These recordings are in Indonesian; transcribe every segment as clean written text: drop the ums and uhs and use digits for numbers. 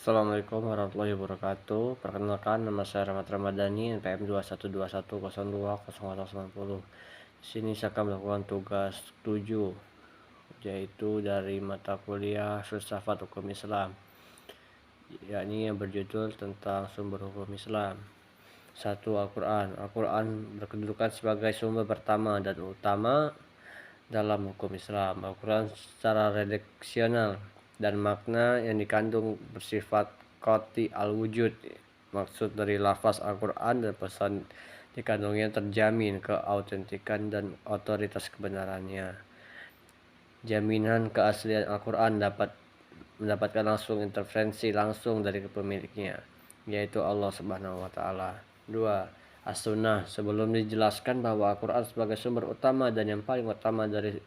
Assalamualaikum warahmatullahi wabarakatuh. Perkenalkan, nama saya Rahmat Ramadhani, NPM 2121020090. Di sini saya akan melakukan tugas 7, yaitu dari mata kuliah Filsafat Hukum Islam, yakni yang berjudul tentang sumber hukum Islam. 1. Al-Quran. Al-Quran berkedudukan sebagai sumber pertama dan utama dalam hukum Islam. Al-Quran secara redaksional dan makna yang dikandung bersifat qati al-wujud. Maksud dari lafaz Al-Quran dan pesan dikandungnya terjamin keautentikan dan otoritas kebenarannya. Jaminan keaslian Al-Quran dapat mendapatkan langsung intervensi langsung dari pemiliknya, yaitu Allah Subhanahu wa Ta'ala. 2. As-Sunnah. Sebelum dijelaskan bahwa Al-Quran sebagai sumber utama dan yang paling utama dari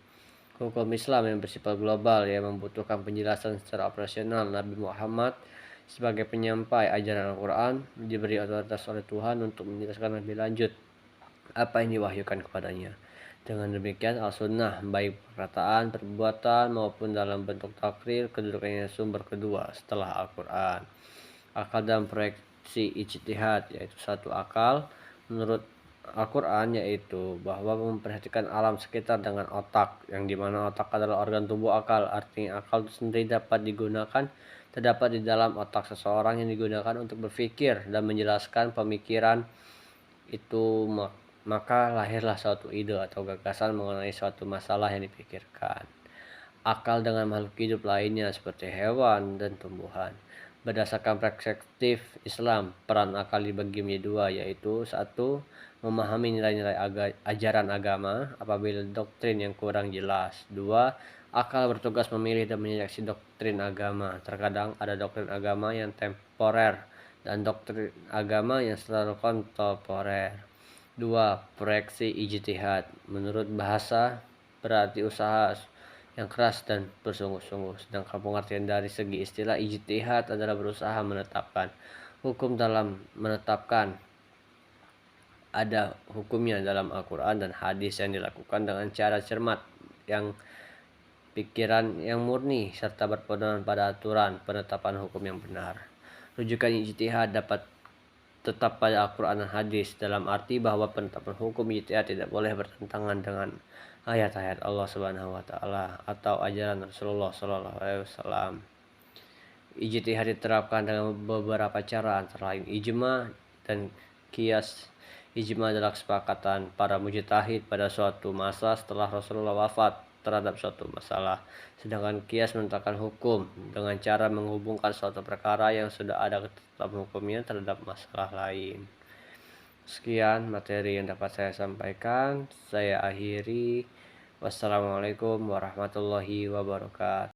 hukum Islam yang bersifat global yang membutuhkan penjelasan secara operasional, Nabi Muhammad sebagai penyampai ajaran Al-Quran diberi otoritas oleh Tuhan untuk menjelaskan lebih lanjut apa yang diwahyukan kepadanya. Dengan demikian, Al-Sunnah baik perkataan, perbuatan maupun dalam bentuk takrir kedudukannya sumber kedua setelah Al-Quran. Akal dan proyeksi ijtihad, yaitu satu akal menurut Al-Quran, yaitu bahwa memperhatikan alam sekitar dengan otak, yang dimana otak adalah organ tubuh akal. Artinya akal itu sendiri dapat digunakan, terdapat di dalam otak seseorang yang digunakan untuk berpikir dan menjelaskan pemikiran itu, maka lahirlah suatu ide atau gagasan mengenai suatu masalah yang dipikirkan. Akal dengan makhluk hidup lainnya seperti hewan dan tumbuhan. Berdasarkan perspektif Islam, peran akal dibagi menjadi dua, yaitu 1. Memahami nilai-nilai ajaran agama apabila doktrin yang kurang jelas. 2. Akal bertugas memilih dan menyeleksi doktrin agama. Terkadang ada doktrin agama yang temporer dan doktrin agama yang selalu kontemporer. 2. Proyeksi ijtihad. Menurut bahasa berarti usaha yang keras dan bersungguh-sungguh, sedangkan pengertian dari segi istilah ijtihad adalah berusaha menetapkan hukum. Dalam menetapkan, ada hukumnya dalam Al-Quran dan hadis yang dilakukan dengan cara cermat, yang pikiran yang murni, serta berpedoman pada aturan penetapan hukum yang benar. Rujukan ijtihad dapat tetap pada Al-Quran dan hadis, dalam arti bahwa penetapan hukum ijtihad tidak boleh bertentangan dengan ayat-ayat Allah Subhanahu wa Ta'ala atau ajaran Rasulullah Sallallahu Alaihi Wasallam. Ijtihad diterapkan dengan beberapa cara, antara lain ijma dan qiyas. Ijma adalah kesepakatan para mujtahid pada suatu masa setelah Rasulullah wafat terhadap suatu masalah, sedangkan qiyas menetapkan hukum dengan cara menghubungkan suatu perkara yang sudah ada ketetapan hukumnya terhadap masalah lain. Sekian materi yang dapat saya sampaikan. Saya akhiri. Wassalamualaikum warahmatullahi wabarakatuh.